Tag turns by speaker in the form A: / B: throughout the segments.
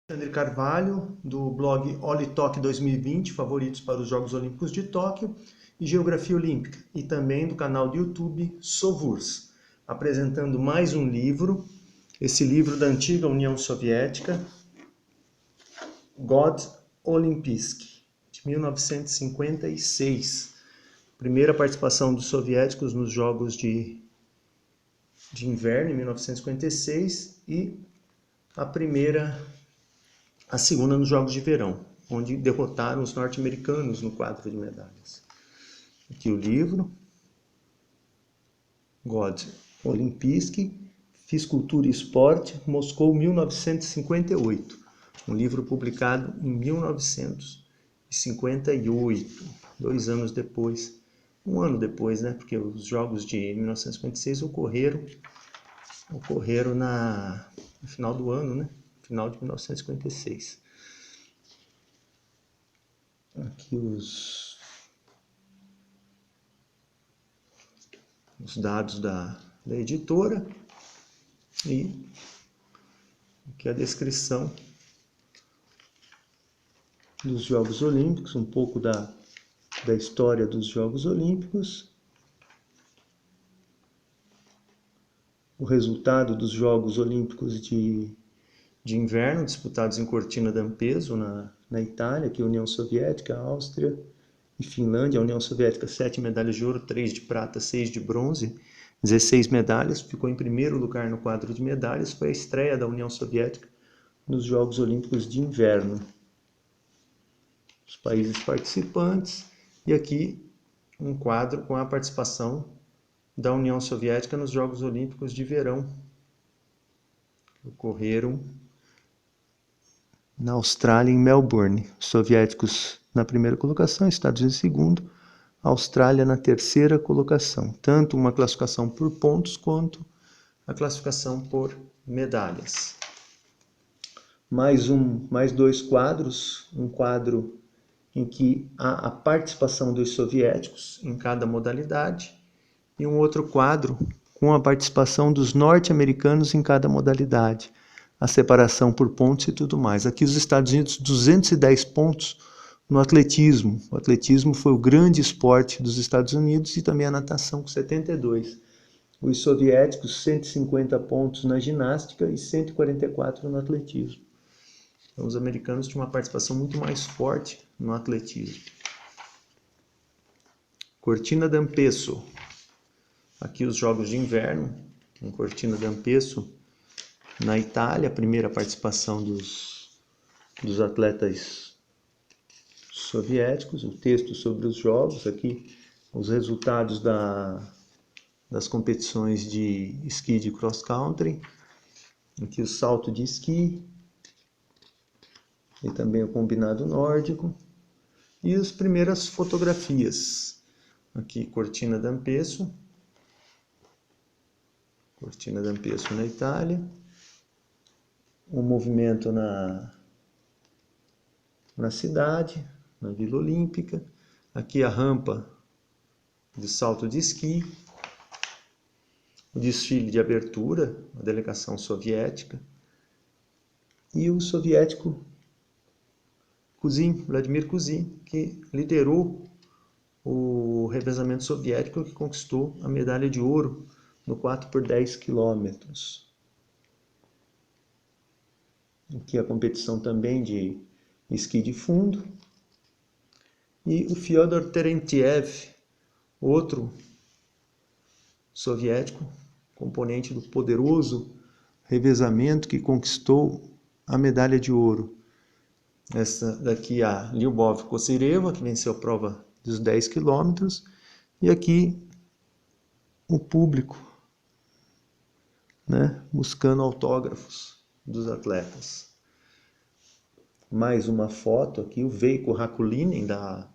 A: Alexandre Carvalho, do blog Olitok 2020, favoritos para os Jogos Olímpicos de Tóquio, e Geografia Olímpica, e também do canal do YouTube Sovurs, apresentando mais um livro, esse livro da antiga União Soviética, God Olympijski, de 1956. Primeira participação dos soviéticos nos Jogos de Inverno, em 1956, e a segunda nos Jogos de Verão, onde derrotaram os norte-americanos no quadro de medalhas. Aqui o livro, God Olympijski, Fisicultura e Esporte, Moscou, 1958. Um livro publicado em 1958, 2 anos depois. Um ano depois, né? Porque os Jogos de 1956 ocorreram no final do ano, né? Final de 1956. Aqui os dados da editora e aqui a descrição dos Jogos Olímpicos, um pouco da história dos Jogos Olímpicos, o resultado dos Jogos Olímpicos de Inverno, disputados em Cortina d'Ampezzo, na Itália, aqui a União Soviética, a Áustria e Finlândia. A União Soviética, 7 medalhas de ouro, 3 de prata, 6 de bronze, 16 medalhas, ficou em primeiro lugar no quadro de medalhas. Foi a estreia da União Soviética nos Jogos Olímpicos de Inverno. Os países participantes, e aqui um quadro com a participação da União Soviética nos Jogos Olímpicos de Verão, que ocorreram na Austrália, em Melbourne. Os soviéticos na primeira colocação, Estados Unidos em segundo, Austrália na terceira colocação. Tanto uma classificação por pontos quanto a classificação por medalhas. Mais 2 quadros, um quadro em que há a participação dos soviéticos em cada modalidade e um outro quadro com a participação dos norte-americanos em cada modalidade, a separação por pontos e tudo mais. Aqui os Estados Unidos, 210 pontos no atletismo. O atletismo foi o grande esporte dos Estados Unidos, e também a natação, com 72. Os soviéticos, 150 pontos na ginástica e 144 no atletismo. Então, os americanos tinham uma participação muito mais forte no atletismo. Cortina d'Ampezzo. Aqui os Jogos de Inverno, em Cortina d'Ampezzo, na Itália, a primeira participação dos atletas soviéticos. O texto sobre os Jogos, aqui os resultados das competições de esqui de cross-country. Aqui o salto de esqui, e também o combinado nórdico, e as primeiras fotografias. Aqui Cortina d'Ampezzo na Itália, o movimento na cidade, na Vila Olímpica. Aqui a rampa de salto de esqui, o desfile de abertura, a delegação soviética, e o soviético Vladimir Kuzin, que liderou o revezamento soviético, que conquistou a medalha de ouro no 4 por 10 quilômetros. Aqui a competição também de esqui de fundo. E o Fyodor Terentiev, outro soviético, componente do poderoso revezamento, que conquistou a medalha de ouro. Essa daqui a Lyubov Kosyreva, que venceu a prova dos 10 quilômetros. E aqui o público, né, buscando autógrafos dos atletas. Mais uma foto aqui, o Veikko Hakulinen, da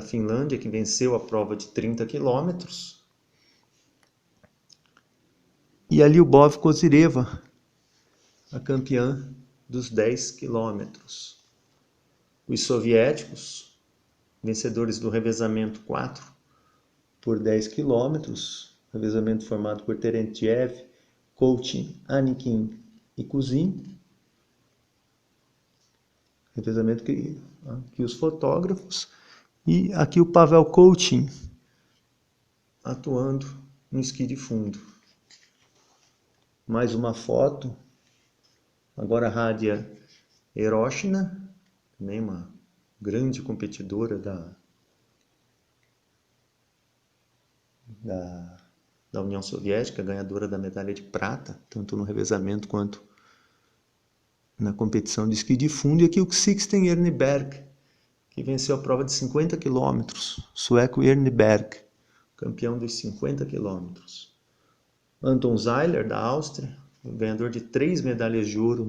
A: Finlândia, que venceu a prova de 30 quilômetros. E a Lyubov Kosyreva, a campeã dos 10 quilômetros. Os soviéticos, vencedores do revezamento 4 por 10 quilômetros, revezamento formado por Terentiev, Kouchin, Anikin e Kuzin. revezamento que aqui os fotógrafos, e aqui o Pavel Koutin atuando no esqui de fundo. Mais uma foto, agora a Rádia Eroshina, também uma grande competidora da União Soviética, ganhadora da medalha de prata, tanto no revezamento quanto na competição de esqui de fundo. E aqui o Sixten Jernberg, que venceu a prova de 50 km, sueco Jernberg, campeão dos 50 km. Anton Zeiler, da Áustria, ganhador de 3 medalhas de ouro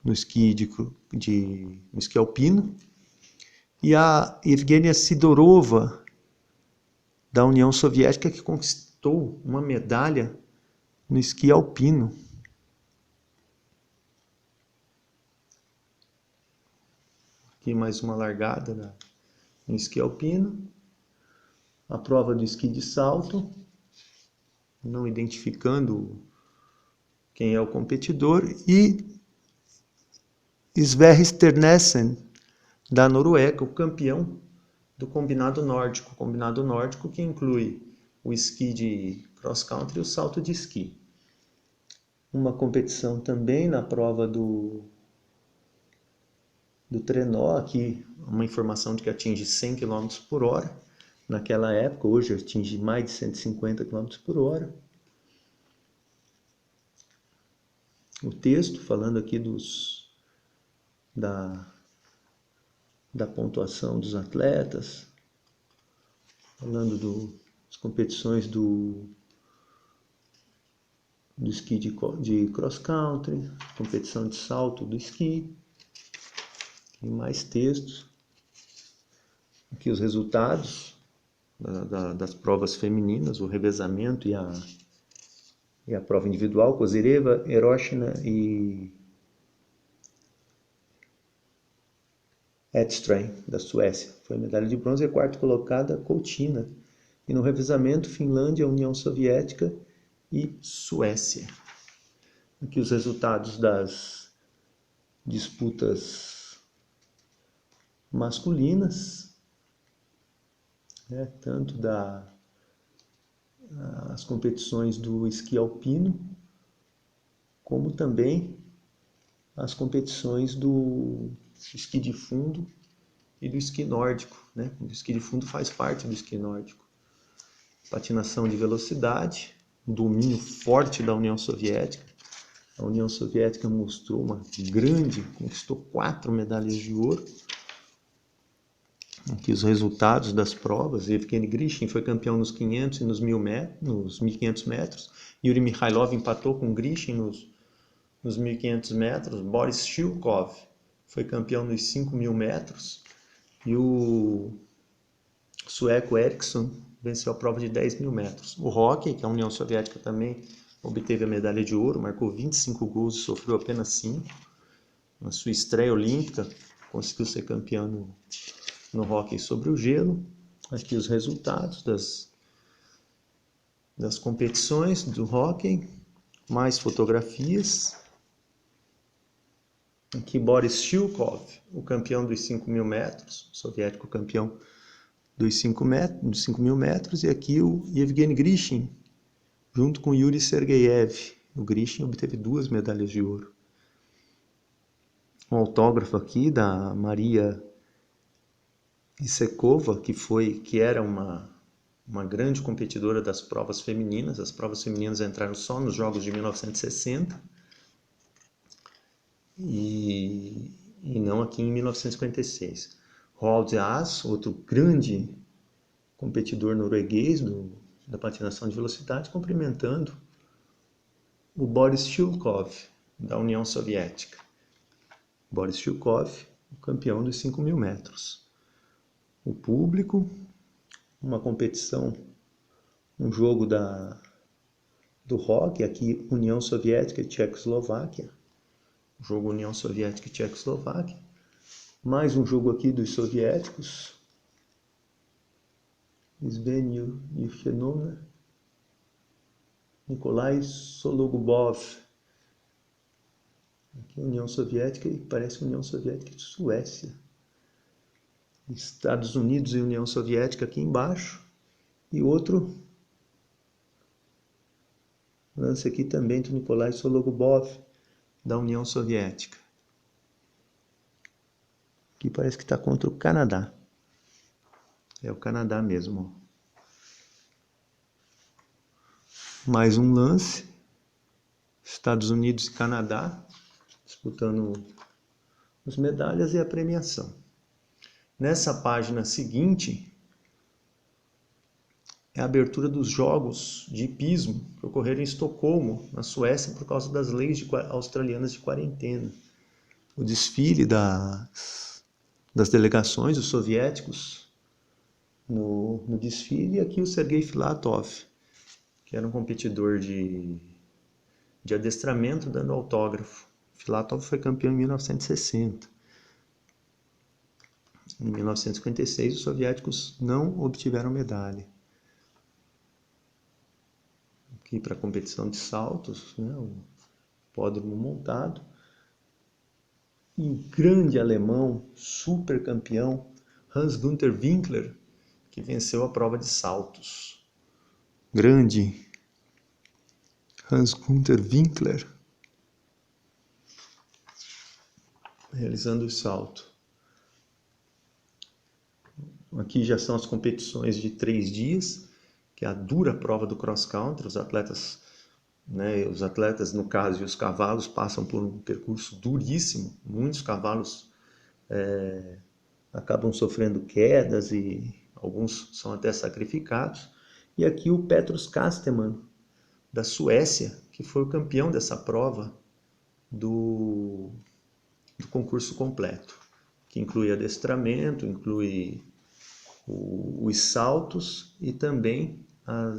A: no esqui no esqui alpino. E a Evgenia Sidorova, da União Soviética, que conquistou uma medalha no esqui alpino. Aqui mais uma largada no esqui alpino. A prova do esqui de salto, não identificando quem é o competidor. E Sverre Sternesen, da Noruega, o campeão do combinado nórdico. Combinado nórdico que inclui o esqui de cross-country e o salto de esqui. Uma competição também na prova do trenó, aqui uma informação de que atinge 100 km por hora. Naquela época, hoje atinge mais de 150 km por hora. O texto falando aqui da pontuação dos atletas, falando das competições do esqui de cross-country, competição de salto do esqui, e mais textos. Aqui os resultados das provas femininas, o revezamento e a prova individual, Kozereva, Eroshina e Edström, da Suécia. Foi medalha de bronze e quarta colocada Koutina. E no revezamento, Finlândia, União Soviética e Suécia. Aqui os resultados das disputas masculinas, né, tanto as competições do esqui alpino, como também as competições do esqui de fundo e do esqui nórdico, né? O esqui de fundo faz parte do esqui nórdico. Patinação de velocidade, domínio forte da União Soviética. A União Soviética mostrou conquistou 4 medalhas de ouro. Aqui os resultados das provas. Evgeny Grishin foi campeão nos 500 e nos 1.500 metros. Yuri Mikhailov empatou com Grishin nos 1.500 metros. Boris Shilkov foi campeão nos 5.000 metros. E o sueco Eriksson venceu a prova de 10.000 metros. O hóquei, que a União Soviética também obteve a medalha de ouro, marcou 25 gols e sofreu apenas 5. Na sua estreia olímpica, conseguiu ser campeão no hóquei sobre o gelo. Aqui os resultados das competições do hóquei, mais fotografias. Aqui Boris Shilkov, o campeão dos 5.000 metros, soviético campeão dos 5.000 metros, e aqui o Evgeny Grishin, junto com Yuri Sergeyev. O Grishin obteve 2 medalhas de ouro. Um autógrafo aqui da Maria Isekova, que era uma grande competidora das provas femininas. As provas femininas entraram só nos Jogos de 1960 e não aqui em 1956. Roald Haas, outro grande competidor norueguês da patinação de velocidade, cumprimentando o Boris Shilkov, da União Soviética. Boris Shilkov, o campeão dos 5.000 metros. O público, uma competição, um jogo do hóquei, aqui União Soviética e Tchecoslováquia. O jogo União Soviética e Tchecoslováquia. Mais um jogo aqui dos soviéticos. Sven Yevchenov, Nikolai Sologubov Aqui União Soviética e parece União Soviética e Suécia. Estados Unidos e União Soviética aqui embaixo. E outro lance aqui também do Nikolai Sologubov, da União Soviética. Aqui parece que está contra o Canadá. É o Canadá mesmo. Mais um lance. Estados Unidos e Canadá disputando as medalhas e a premiação. Nessa página seguinte é a abertura dos Jogos de Hipismo que ocorreram em Estocolmo, na Suécia, por causa das leis australianas de quarentena. O desfile das delegações, os soviéticos, no desfile, e aqui o Sergei Filatov, que era um competidor de adestramento, dando autógrafo. Filatov foi campeão em 1960. Em 1956, os soviéticos não obtiveram medalha. Aqui para a competição de saltos, né, o pódromo montado. E o grande alemão, super campeão, Hans-Günther Winkler, que venceu a prova de saltos. Grande Hans-Günther Winkler, realizando o salto. Aqui já são as competições de 3 dias, que é a dura prova do cross-country. Os atletas, no caso, e os cavalos passam por um percurso duríssimo. Muitos cavalos acabam sofrendo quedas e alguns são até sacrificados. E aqui o Petrus Kasteman, da Suécia, que foi o campeão dessa prova do concurso completo, que inclui adestramento, inclui os saltos e também a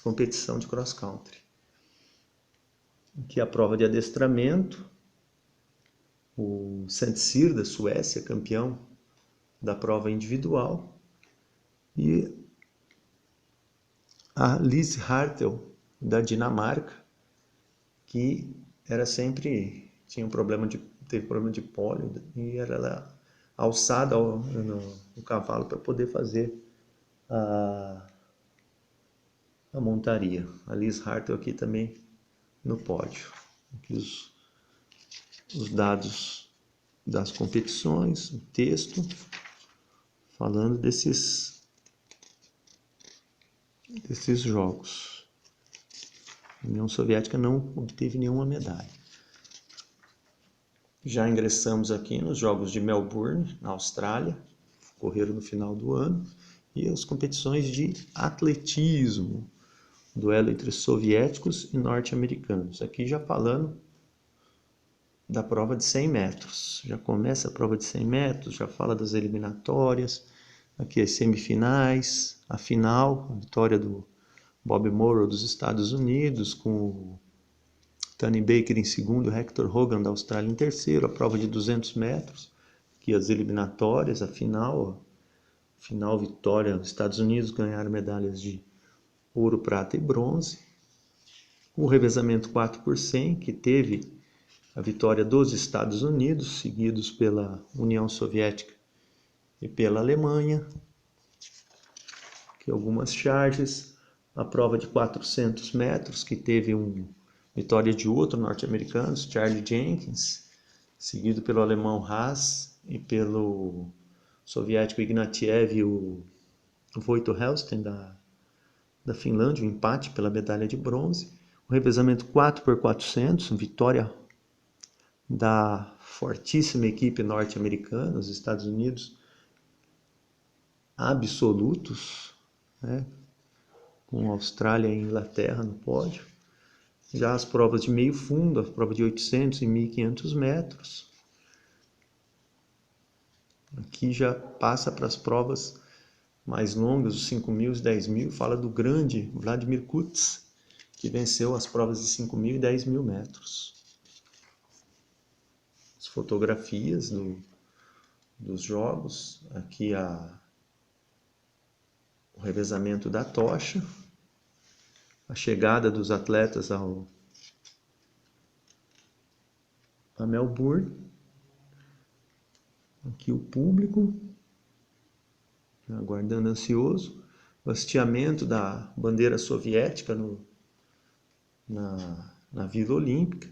A: competição de cross-country. Aqui a prova de adestramento, o Saint-Cyr, da Suécia, campeão da prova individual, e a Lise Hartel, da Dinamarca, que teve problema de pólio e era alçada no cavalo para poder fazer a montaria. A Lise Hartel aqui também no pódio. Aqui os dados das competições, o texto falando desses jogos. A União Soviética não obteve nenhuma medalha. Já ingressamos aqui nos Jogos de Melbourne, na Austrália, ocorreram no final do ano, e as competições de atletismo, duelo entre soviéticos e norte-americanos. Aqui já falando da prova de 100 metros. Já começa a prova de 100 metros, já fala das eliminatórias, aqui as semifinais, a final, a vitória do Bob Morrow dos Estados Unidos, com o Tony Baker em segundo, Hector Hogan da Austrália em terceiro, a prova de 200 metros, aqui as eliminatórias, a final vitória, os Estados Unidos ganharam medalhas de ouro, prata e bronze. O revezamento 4 por 100, que teve a vitória dos Estados Unidos, seguidos pela União Soviética e pela Alemanha. Aqui algumas charges. A prova de 400 metros, que teve vitória de outro norte-americano, Charlie Jenkins, seguido pelo alemão Haas e pelo soviético Ignatiev e o Voito Helsten da Finlândia, um empate pela medalha de bronze. O revezamento 4 por 400, vitória da fortíssima equipe norte-americana, os Estados Unidos absolutos, né, com Austrália e Inglaterra no pódio. Já as provas de meio fundo, a prova de 800 e 1.500 metros. Aqui já passa para as provas mais longas, os 5.000 e 10.000, fala do grande Vladimir Kutz, que venceu as provas de 5.000 e 10.000 metros. As fotografias dos jogos, aqui o revezamento da tocha, a chegada dos atletas ao a Melbourne. Aqui o público, aguardando ansioso, o hasteamento da bandeira soviética na Vila Olímpica.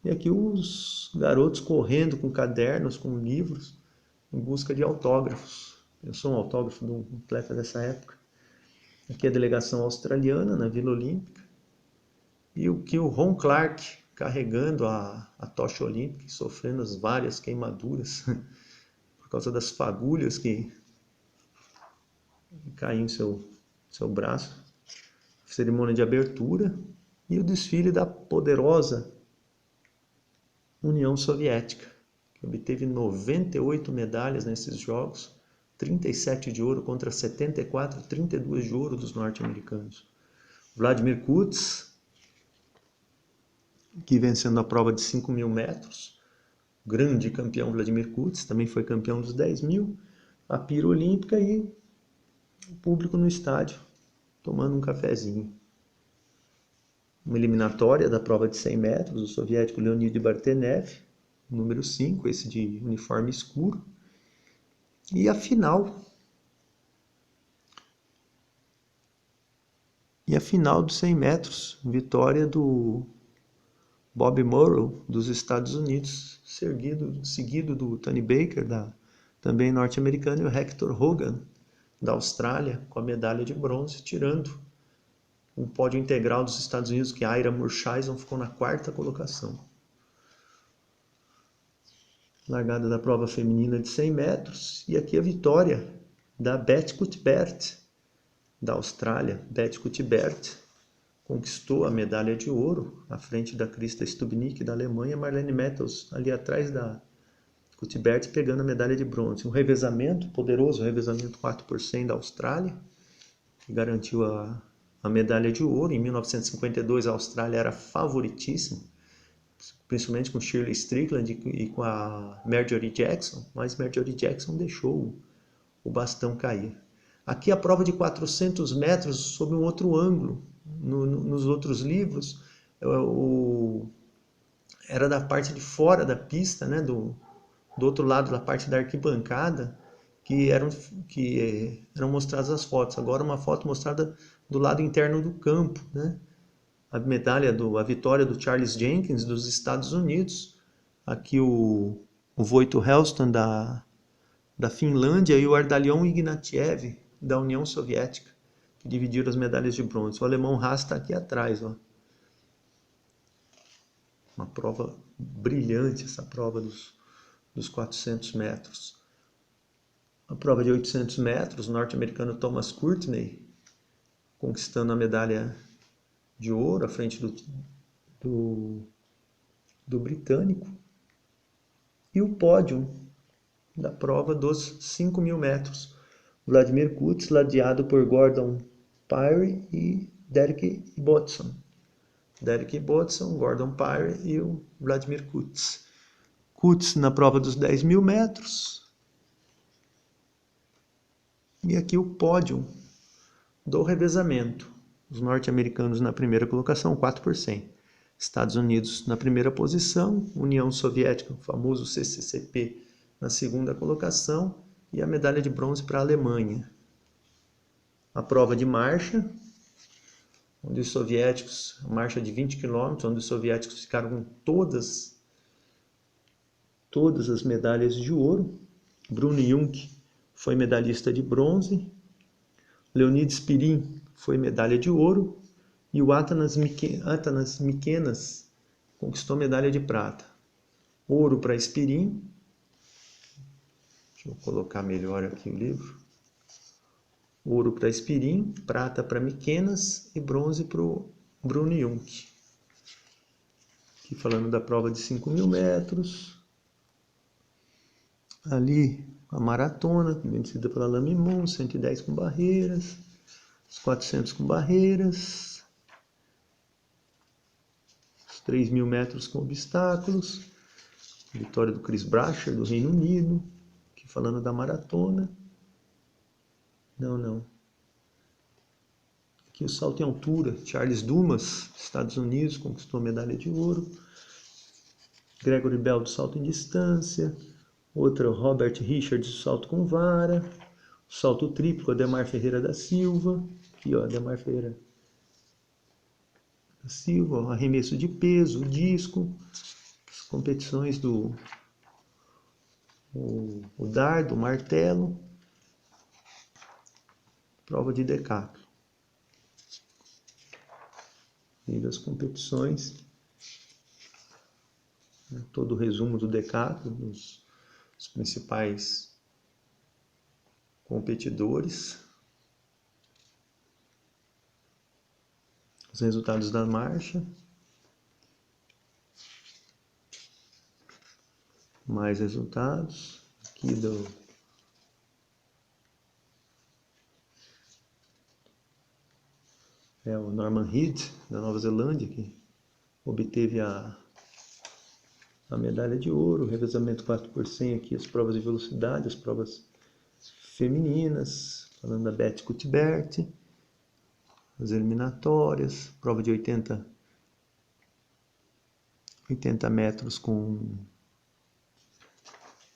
A: E aqui os garotos correndo com cadernos, com livros, em busca de autógrafos. Eu sou um autógrafo de um atleta dessa época. Aqui a delegação australiana na Vila Olímpica. E aqui o Ron Clark carregando a tocha olímpica, sofrendo as várias queimaduras por causa das fagulhas que caíam em seu braço. Cerimônia de abertura e o desfile da poderosa União Soviética, que obteve 98 medalhas nesses jogos, 37 de ouro contra 74, 32 de ouro dos norte-americanos. Vladimir Kutz, que vencendo a prova de 5.000 metros, grande campeão Vladimir Kutz, também foi campeão dos 10.000, a pira olímpica e o público no estádio, tomando um cafezinho. Uma eliminatória da prova de 100 metros, o soviético Leonid Bartenev, número 5, esse de uniforme escuro. E a final. E a final dos 100 metros, vitória do Bob Morrow, dos Estados Unidos, seguido do Tony Baker, também norte-americano, e o Hector Hogan, da Austrália, com a medalha de bronze, tirando o pódio integral dos Estados Unidos, que a Ira Murchison ficou na 4ª colocação. Largada da prova feminina de 100 metros, e aqui a vitória da Beth Cuthbert, da Austrália. Beth Cuthbert conquistou a medalha de ouro, à frente da Krista Stubnick, da Alemanha, Marlene Mathews, ali atrás da Cuthbert, pegando a medalha de bronze. Um revezamento, poderoso revezamento 4x100 da Austrália, que garantiu a medalha de ouro. Em 1952 a Austrália era favoritíssima, principalmente com Shirley Strickland e com a Marjorie Jackson, mas Marjorie Jackson deixou o bastão cair. Aqui a prova de 400 metros sob um outro ângulo. Nos outros livros era da parte de fora da pista, né, do outro lado da parte da arquibancada, que eram mostradas as fotos. Agora uma foto mostrada do lado interno do campo, né? A vitória do Charles Jenkins dos Estados Unidos. Aqui o Wojciech Helston da Finlândia e o Ardalion Ignatiev da União Soviética, que dividiram as medalhas de bronze. O alemão Haas está aqui atrás, ó. Uma prova brilhante, essa prova dos 400 metros. A prova de 800 metros, o norte-americano Thomas Courtney conquistando a medalha de ouro à frente do britânico. E o pódio da prova dos 5.000 metros. Vladimir Kutz, ladeado por Gordon Pyre e Derek Bodson. Derek Bodson, Gordon Pyre e o Vladimir Kutz. Kutz na prova dos 10.000 metros. E aqui o pódio do revezamento. Os norte-americanos na primeira colocação, 4%. Estados Unidos na primeira posição, União Soviética, o famoso CCCP, na segunda colocação, e a medalha de bronze para a Alemanha. A prova de marcha, onde os soviéticos, a marcha de 20 km, onde os soviéticos ficaram com todas as medalhas de ouro. Bruno Jung foi medalhista de bronze, Leonid Spirin foi medalha de ouro, e o Atanas Mikenas conquistou medalha de prata. Ouro para Spirin. Deixa eu colocar melhor aqui o livro. Ouro para Spirin, prata para Mikenas e bronze para o Bruno Jung. Aqui falando da prova de 5.000 metros. Ali a maratona, vencida pela Lamy Moon, 110 com barreiras, os 400 com barreiras, os 3.000 metros com obstáculos, vitória do Chris Bracher, do Reino Unido. Aqui falando da maratona. Não. Aqui o salto em altura, Charles Dumas, Estados Unidos, conquistou a medalha de ouro. Gregory Bell do salto em distância, outra Robert Richards do salto com vara, salto triplo, Ademar Ferreira da Silva, aqui ó, Ademar Ferreira da Silva, ó, arremesso de peso, disco, as competições do o dardo, o martelo, prova de decathlon. E das competições, né, todo o resumo do decathlon, os principais competidores, os resultados da marcha, mais resultados aqui o Norman Reed da Nova Zelândia, que obteve a medalha de ouro, revezamento 4x100 aqui, as provas de velocidade, as provas femininas, falando da Beth Cuthbert, as eliminatórias, prova de 80 metros com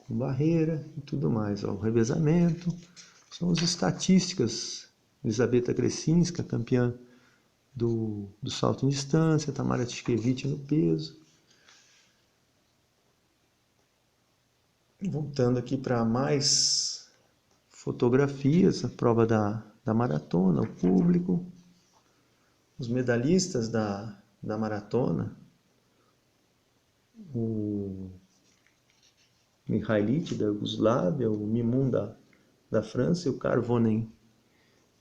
A: barreira e tudo mais. Ó, o revezamento, são as estatísticas. Elisabetta Kresinska, campeã do salto em distância, Tamara Tiszkiewicz no peso. Voltando aqui para mais fotografias, a prova da maratona, o público, os medalhistas da maratona, o Mihailík da Iugoslávia, o Mimun da França e o Karvonen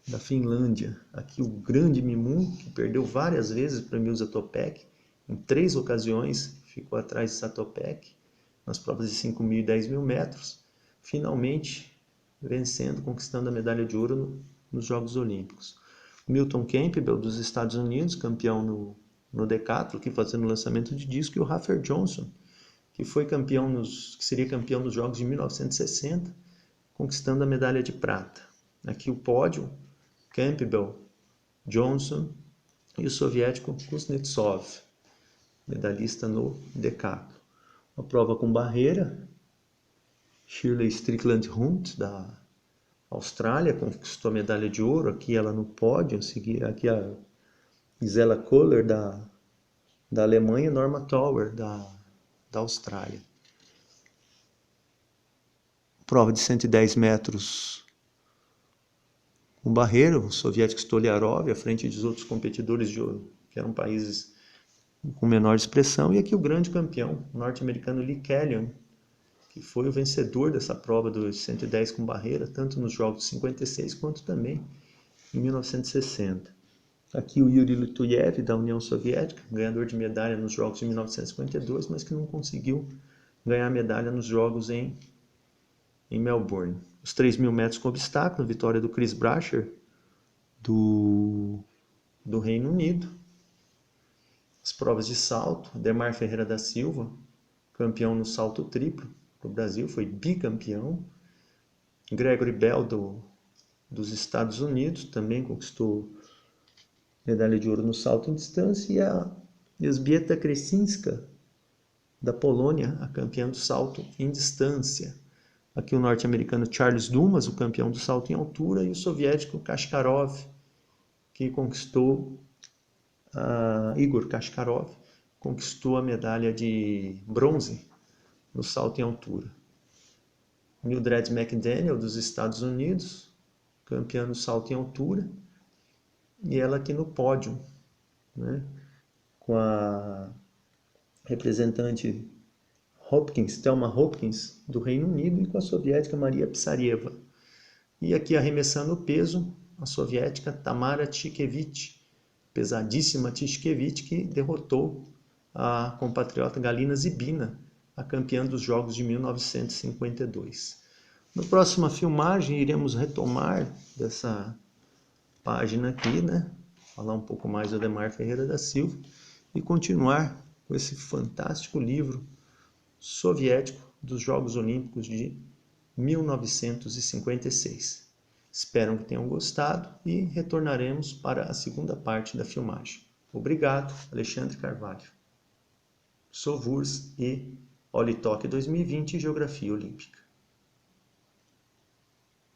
A: da Finlândia. Aqui o grande Mimun, que perdeu várias vezes para Milza Topek, em 3 ocasiões ficou atrás de Satopek, nas provas de 5.000 e 10.000 metros, finalmente vencendo, conquistando a medalha de ouro nos Jogos Olímpicos. Milton Campbell, dos Estados Unidos, campeão no decathlon, aqui fazendo lançamento de disco, e o Rafer Johnson, que seria campeão nos Jogos de 1960, conquistando a medalha de prata. Aqui o pódio, Campbell, Johnson e o soviético Kuznetsov, medalhista no decathlon. A prova com barreira, Shirley Strickland Hunt, da Austrália, conquistou a medalha de ouro, aqui ela no pódio, aqui a Gisela Kohler, da Alemanha, e Norma Tower, da Austrália. Prova de 110 metros com barreira, o soviético Stoliarov, à frente dos outros competidores que eram países com menor expressão, e aqui o grande campeão, o norte-americano Lee Kellyan, que foi o vencedor dessa prova dos 110 com barreira, tanto nos Jogos de 56 quanto também em 1960. Aqui o Yuri Lutuyev, da União Soviética, ganhador de medalha nos Jogos de 1952, mas que não conseguiu ganhar medalha nos Jogos em Melbourne. Os 3.000 metros com obstáculo, vitória do Chris Bracher, do Reino Unido. As provas de salto, Ademar Ferreira da Silva, campeão no salto triplo do Brasil, foi bicampeão. Gregory Bell dos Estados Unidos também conquistou medalha de ouro no salto em distância, e a Elżbieta Kresinska da Polônia, a campeã do salto em distância. Aqui o norte-americano Charles Dumas, o campeão do salto em altura, e o soviético Kashkarov, que conquistou Igor Kashkarov, conquistou a medalha de bronze no salto em altura. Mildred McDaniel, dos Estados Unidos, campeã no salto em altura, e ela aqui no pódio, né, com a representante Thelma Hopkins, do Reino Unido, e com a soviética Maria Pissareva. E aqui arremessando o peso, a soviética Tamara Tiszkiewicz, pesadíssima Tiszkiewicz, que derrotou a compatriota Galina Zibina, a campeã dos Jogos de 1952. Na próxima filmagem iremos retomar dessa página aqui, né? Falar um pouco mais do Ademar Ferreira da Silva e continuar com esse fantástico livro soviético dos Jogos Olímpicos de 1956. Espero que tenham gostado e retornaremos para a segunda parte da filmagem. Obrigado, Alexandre Carvalho. Sovurs e Olitok 2020 Geografia Olímpica.